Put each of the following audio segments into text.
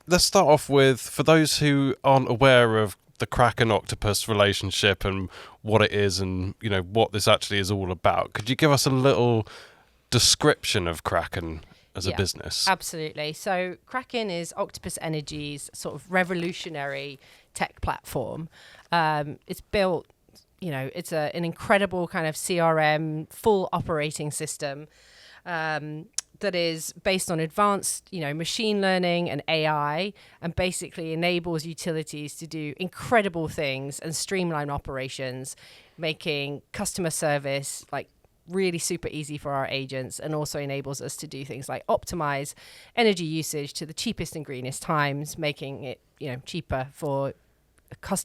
let's start off with, for those who aren't aware of the Kraken Octopus relationship and what it is and, what this actually is all about, could you give us a little description of Kraken as a business? Absolutely. So Kraken is Octopus Energy's sort of revolutionary tech platform. It's built, it's an incredible kind of CRM, full operating system that is based on advanced, machine learning and AI, and basically enables utilities to do incredible things and streamline operations, making customer service really super easy for our agents, and also enables us to do things like optimize energy usage to the cheapest and greenest times, making it cheaper for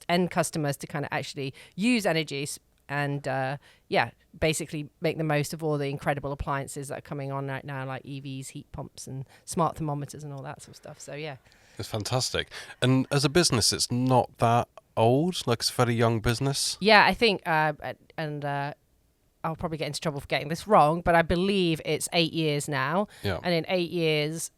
end customers to kind of actually use energy and basically make the most of all the incredible appliances that are coming on right now, like EVs, heat pumps and smart thermometers and all that sort of stuff. So it's fantastic. And as a business, it's not that old, it's a fairly young business. I think I'll probably get into trouble for getting this wrong, but I believe it's 8 years now. Yeah. And in 8 years,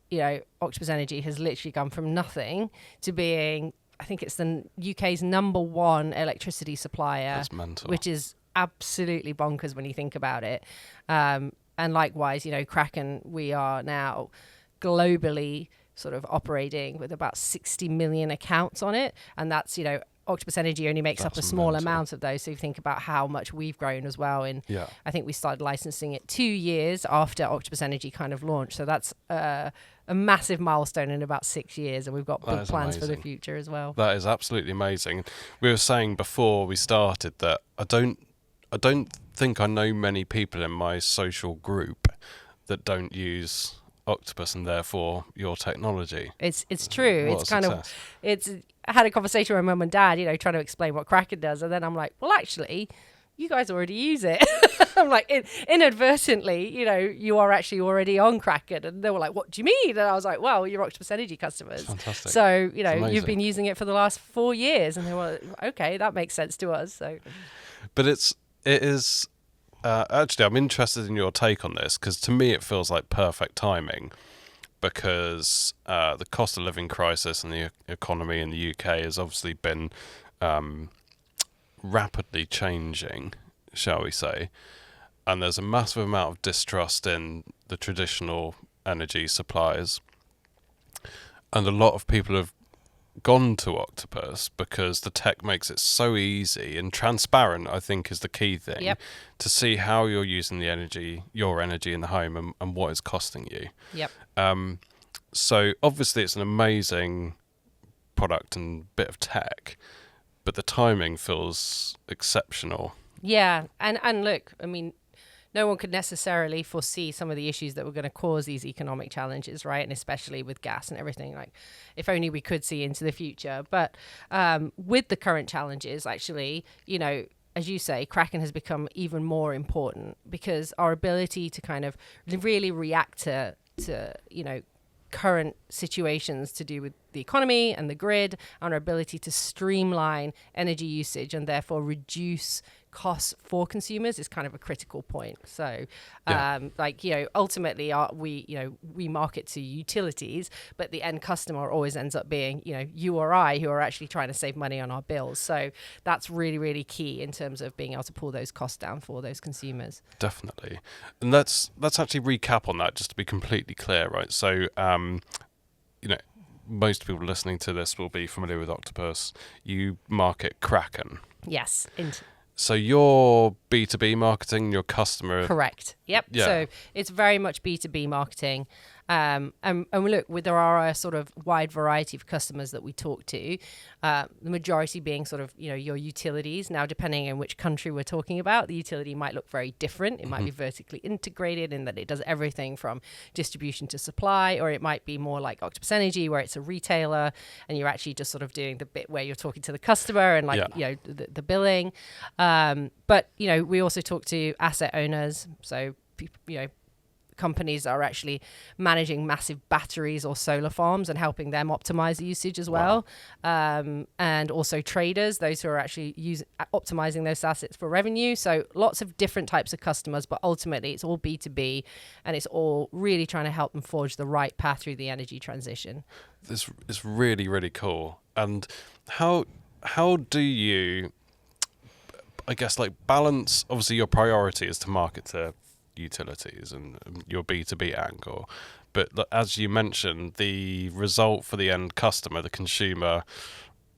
Octopus Energy has literally gone from nothing to being, I think it's the UK's #1 electricity supplier. That's mental. Which is absolutely bonkers when you think about it. And likewise, Kraken, we are now globally sort of operating with about 60 million accounts on it. And that's, Octopus Energy only makes up a small amount of those. So you think about how much we've grown as well. And I think we started licensing it 2 years after Octopus Energy kind of launched. So that's a massive milestone in about 6 years. And we've got big plans for the future as well. That is absolutely amazing. We were saying before we started that I don't think I know many people in my social group that don't use Octopus and therefore your technology. It's true. It's kind of, I had a conversation with my mum and dad, trying to explain what Kraken does. And then I'm like, well, actually, you guys already use it. I'm like, inadvertently, you are actually already on Kraken. And they were like, what do you mean? And I was like, well, you're Octopus Energy customers. Fantastic. So, you've been using it for the last 4 years. And they were like, okay, that makes sense to us. So, but it is actually, I'm interested in your take on this, because to me it feels like perfect timing, because the cost of living crisis and the economy in the UK has obviously been rapidly changing, shall we say, and there's a massive amount of distrust in the traditional energy suppliers, and a lot of people have gone to Octopus because the tech makes it so easy and transparent, I think, is the key thing, to see how you're using your energy in the home and what it's costing you. So obviously it's an amazing product and bit of tech, but the timing feels exceptional. Yeah, and look, I mean, no one could necessarily foresee some of the issues that were going to cause these economic challenges, right? And especially with gas and everything. If only we could see into the future. But with the current challenges, actually, as you say, Kraken has become even more important, because our ability to kind of really react to current situations to do with the economy and the grid, and our ability to streamline energy usage and therefore reduce costs for consumers is kind of a critical point. So ultimately we market to utilities, but the end customer always ends up being you or I, who are actually trying to save money on our bills. So that's really, really key in terms of being able to pull those costs down for those consumers. Definitely. And let's actually recap on that, just to be completely clear, right? So most people listening to this will be familiar with Octopus. You market Kraken. Yes. So your B2B marketing, your customer... Correct. Yep. Yeah. So it's very much B2B marketing. And look, there are a sort of wide variety of customers that we talk to, the majority being sort of, your utilities. Now, depending on which country we're talking about, the utility might look very different. It might be vertically integrated in that it does everything from distribution to supply, or it might be more like Octopus Energy, where it's a retailer and you're actually just sort of doing the bit where you're talking to the customer and the billing. But, we also talk to asset owners. So, people, companies that are actually managing massive batteries or solar farms and helping them optimize the usage as well. And also traders, those who are actually optimizing those assets for revenue. So lots of different types of customers, but ultimately it's all B2B, and it's all really trying to help them forge the right path through the energy transition. This is really, really cool. And how do you, I guess, like, balance? Obviously your priority is to market to utilities and your B2B angle, but as you mentioned, the result for the end customer, the consumer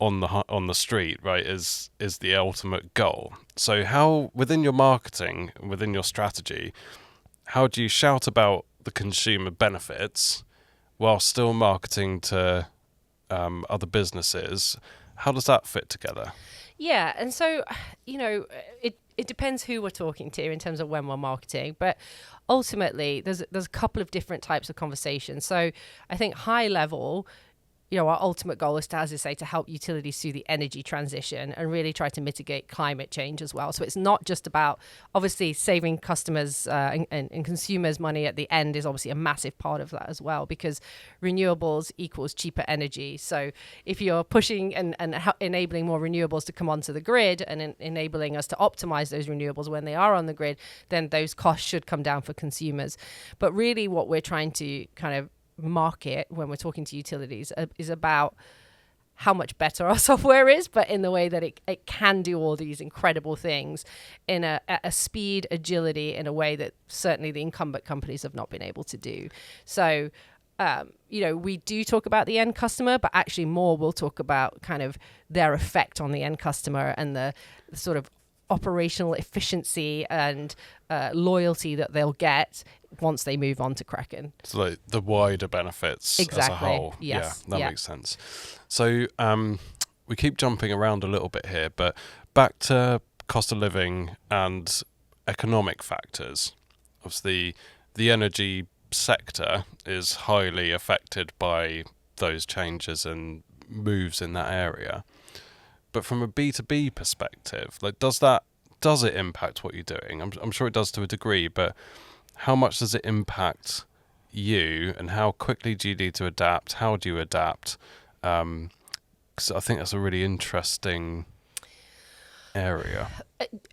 on the street, right, is the ultimate goal. So how, within your marketing, within your strategy, how do you shout about the consumer benefits while still marketing to other businesses? How does that fit together? Yeah, and so, it depends who we're talking to in terms of when we're marketing, but ultimately there's a couple of different types of conversations. So I think high level, our ultimate goal is to, as I say, to help utilities through the energy transition and really try to mitigate climate change as well. So it's not just about, obviously, saving customers and consumers money at the end is obviously a massive part of that as well, because renewables equals cheaper energy. So if you're pushing and enabling more renewables to come onto the grid and enabling us to optimize those renewables when they are on the grid, then those costs should come down for consumers. But really what we're trying to kind of market when we're talking to utilities is about how much better our software is, but in the way that it can do all these incredible things in a speed, agility, in a way that certainly the incumbent companies have not been able to do. So we do talk about the end customer, but actually more we'll talk about kind of their effect on the end customer and the sort of operational efficiency and loyalty that they'll get once they move on to Kraken. So like the wider benefits as a whole. Yes. Yeah, that makes sense. So we keep jumping around a little bit here, but back to cost of living and economic factors. Obviously, the energy sector is highly affected by those changes and moves in that area. But from a B2B perspective, like, does it impact what you're doing? I'm sure it does to a degree, but how much does it impact you, and how quickly do you need to adapt? How do you adapt? 'Cause I think that's a really interesting area.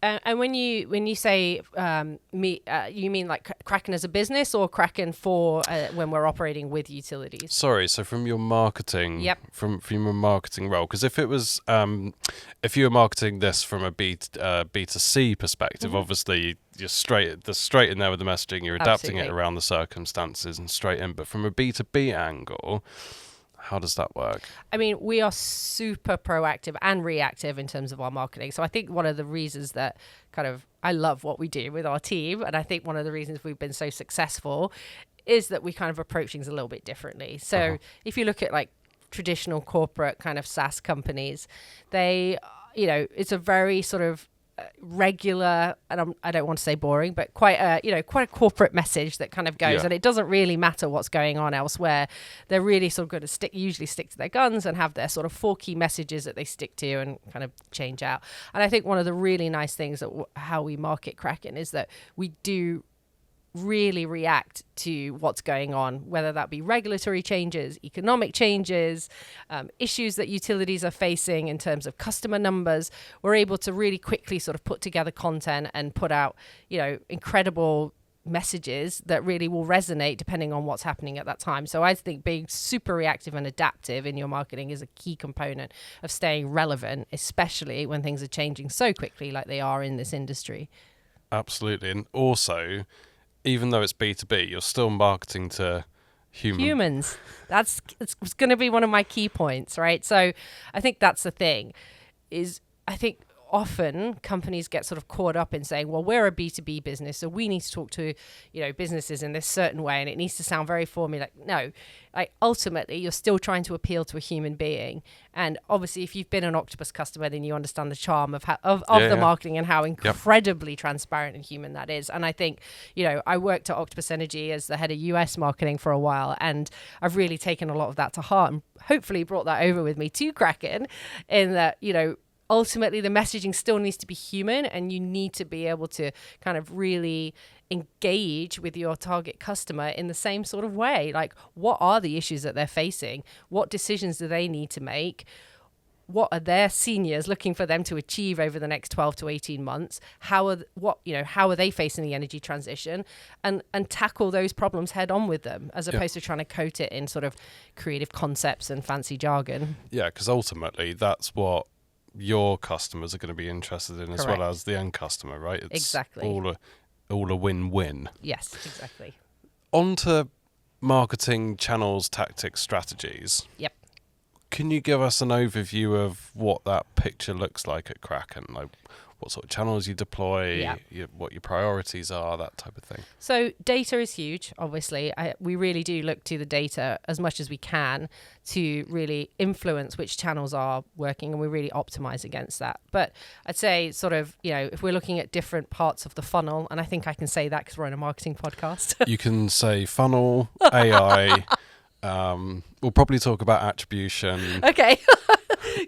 And when you say you mean like Kraken as a business, or Kraken for when we're operating with utilities? Sorry, so from your marketing, Yep. from your marketing role, because if it was, if you were marketing this from a B2C perspective, obviously you're straight in there with the messaging, you're adapting it around the circumstances and straight in. But from a B2B angle, how does that work? I mean, we are super proactive and reactive in terms of our marketing. So I think one of the reasons that I love what we do with our team, and I think one of the reasons we've been so successful, is that we kind of approach things a little bit differently. So if you look at like traditional corporate kind of SaaS companies, they, it's a very sort of regular, and I don't want to say boring, but quite a corporate message that kind of goes, and it doesn't really matter what's going on elsewhere. They're really sort of going to usually stick to their guns and have their sort of 4 key messages that they stick to and kind of change out. And I think one of the really nice things that how we market Kraken is that we do really react to what's going on, whether that be regulatory changes, economic changes, issues that utilities are facing in terms of customer numbers. We're able to really quickly sort of put together content and put out, incredible messages that really will resonate depending on what's happening at that time. So I think being super reactive and adaptive in your marketing is a key component of staying relevant, especially when things are changing so quickly like they are in this industry. Absolutely. And also, even though it's B2B, you're still marketing to humans. It's going to be one of my key points, right? So I think that's the thing, is I think often companies get sort of caught up in saying, well, we're a B2B business, so we need to talk to, businesses in this certain way, and it needs to sound very formulaic. No, ultimately, you're still trying to appeal to a human being. And obviously, if you've been an Octopus customer, then you understand the charm of the marketing and how incredibly transparent and human that is. And I think, I worked at Octopus Energy as the head of US marketing for a while, and I've really taken a lot of that to heart and hopefully brought that over with me to Kraken, in that, ultimately the messaging still needs to be human, and you need to be able to kind of really engage with your target customer in the same sort of way. Like, what are the issues that they're facing? What decisions do they need to make? What are their seniors looking for them to achieve over the next 12 to 18 months? How are they facing the energy transition, and tackle those problems head on with them, as opposed to trying to coat it in sort of creative concepts and fancy jargon. Yeah, because ultimately that's what your customers are going to be interested in, as Correct. well as the end customer, right? It's Exactly. all a win-win. Yes, exactly. On to marketing channels, tactics, strategies. Yep. Can you give us an overview of what that picture looks like at Kraken? Like, what sort of channels you deploy, what your priorities are, that type of thing. So data is huge, obviously. We really do look to the data as much as we can to really influence which channels are working, and we really optimize against that. But I'd say sort of, if we're looking at different parts of the funnel, and I think I can say that because we're on a marketing podcast. You can say funnel, AI. We'll probably talk about attribution. Okay.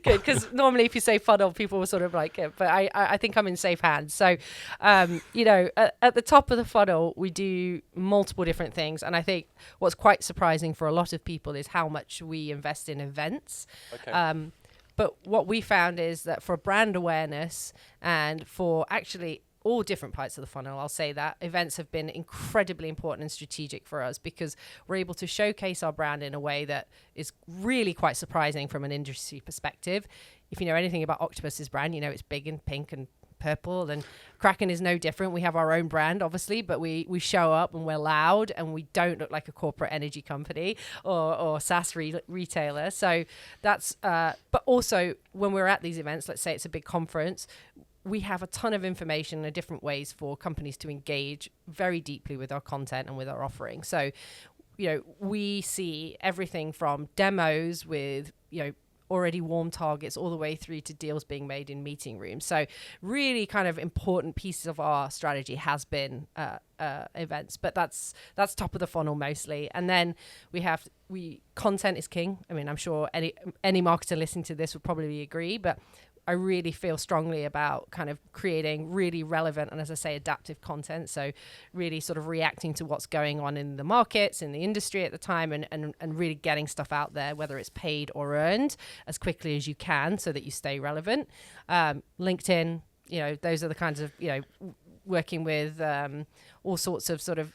Good, because normally if you say funnel, people will sort of like it, but I think I'm in safe hands. So, at the top of the funnel, we do multiple different things. And I think what's quite surprising for a lot of people is how much we invest in events. Okay. But what we found is that for brand awareness and for actually all different parts of the funnel, I'll say that events have been incredibly important and strategic for us, because we're able to showcase our brand in a way that is really quite surprising from an industry perspective. If you know anything about Octopus's brand, it's big and pink and purple, and Kraken is no different. We have our own brand, obviously, but we show up and we're loud, and we don't look like a corporate energy company or SaaS retailer. So that's, but also when we're at these events, let's say it's a big conference, we have a ton of information and different ways for companies to engage very deeply with our content and with our offering. So, we see everything from demos with, already warm targets all the way through to deals being made in meeting rooms. So really kind of important pieces of our strategy has been events, but that's top of the funnel mostly. And then content is king. I mean, I'm sure any marketer listening to this would probably agree, but I really feel strongly about kind of creating really relevant and, as I say, adaptive content. So really sort of reacting to what's going on in the markets, in the industry at the time, and really getting stuff out there, whether it's paid or earned, as quickly as you can so that you stay relevant. LinkedIn, those are the kinds of, working with all sorts of sort of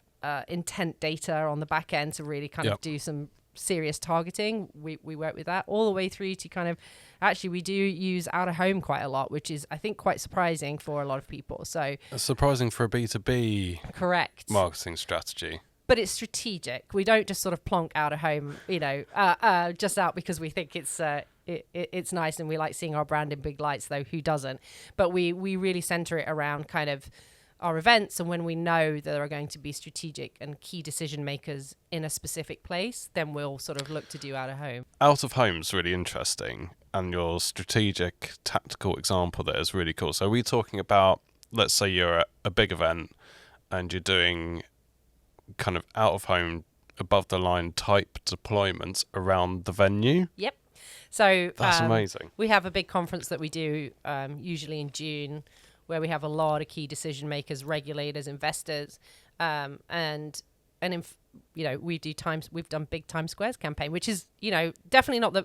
intent data on the back end to really kind of do some serious targeting. We work with that all the way through to kind of, actually we do use out of home quite a lot, which is I think quite surprising for a lot of people. So it's surprising for a B2B correct marketing strategy. But it's strategic. We don't just sort of plonk out of home, just out because we think it's nice and we like seeing our brand in big lights, though who doesn't? But we really center it around kind of our events, and when we know that there are going to be strategic and key decision makers in a specific place, then we'll sort of look to do out of home. Out of home's really interesting, and your strategic tactical example there is really cool. So are we talking about, let's say you're at a big event and you're doing kind of out of home, above the line type deployments around the venue? Yep. So that's amazing. We have a big conference that we do usually in June, where we have a lot of key decision makers, regulators, investors, we've done big Times Square's campaign, which is definitely not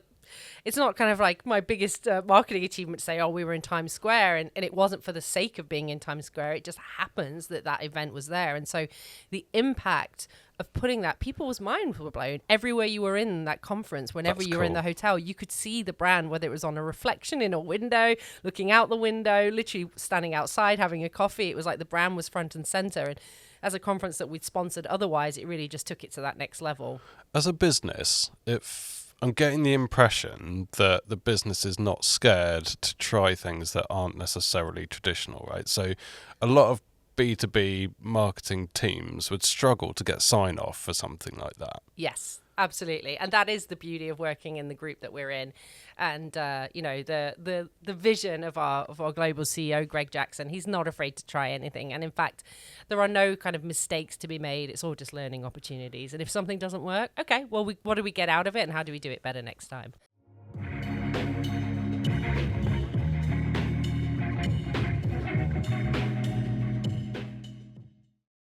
it's not kind of like my biggest marketing achievement to say, we were in Times Square, and it wasn't for the sake of being in Times Square. It just happens that event was there. And so the impact of putting that, people's minds were blown. Everywhere you were in that conference, whenever you were in the hotel, you could see the brand, whether it was on a reflection in a window, looking out the window, literally standing outside, having a coffee. It was like the brand was front and center. And as a conference that we'd sponsored otherwise, it really just took it to that next level. As a business, I'm getting the impression that the business is not scared to try things that aren't necessarily traditional, right? So a lot of B2B marketing teams would struggle to get sign off for something like that. Yes, absolutely. And that is the beauty of working in the group that we're in. And, the vision of our global CEO, Greg Jackson, he's not afraid to try anything. And in fact, there are no kind of mistakes to be made. It's all just learning opportunities. And if something doesn't work, okay, well, what do we get out of it and how do we do it better next time?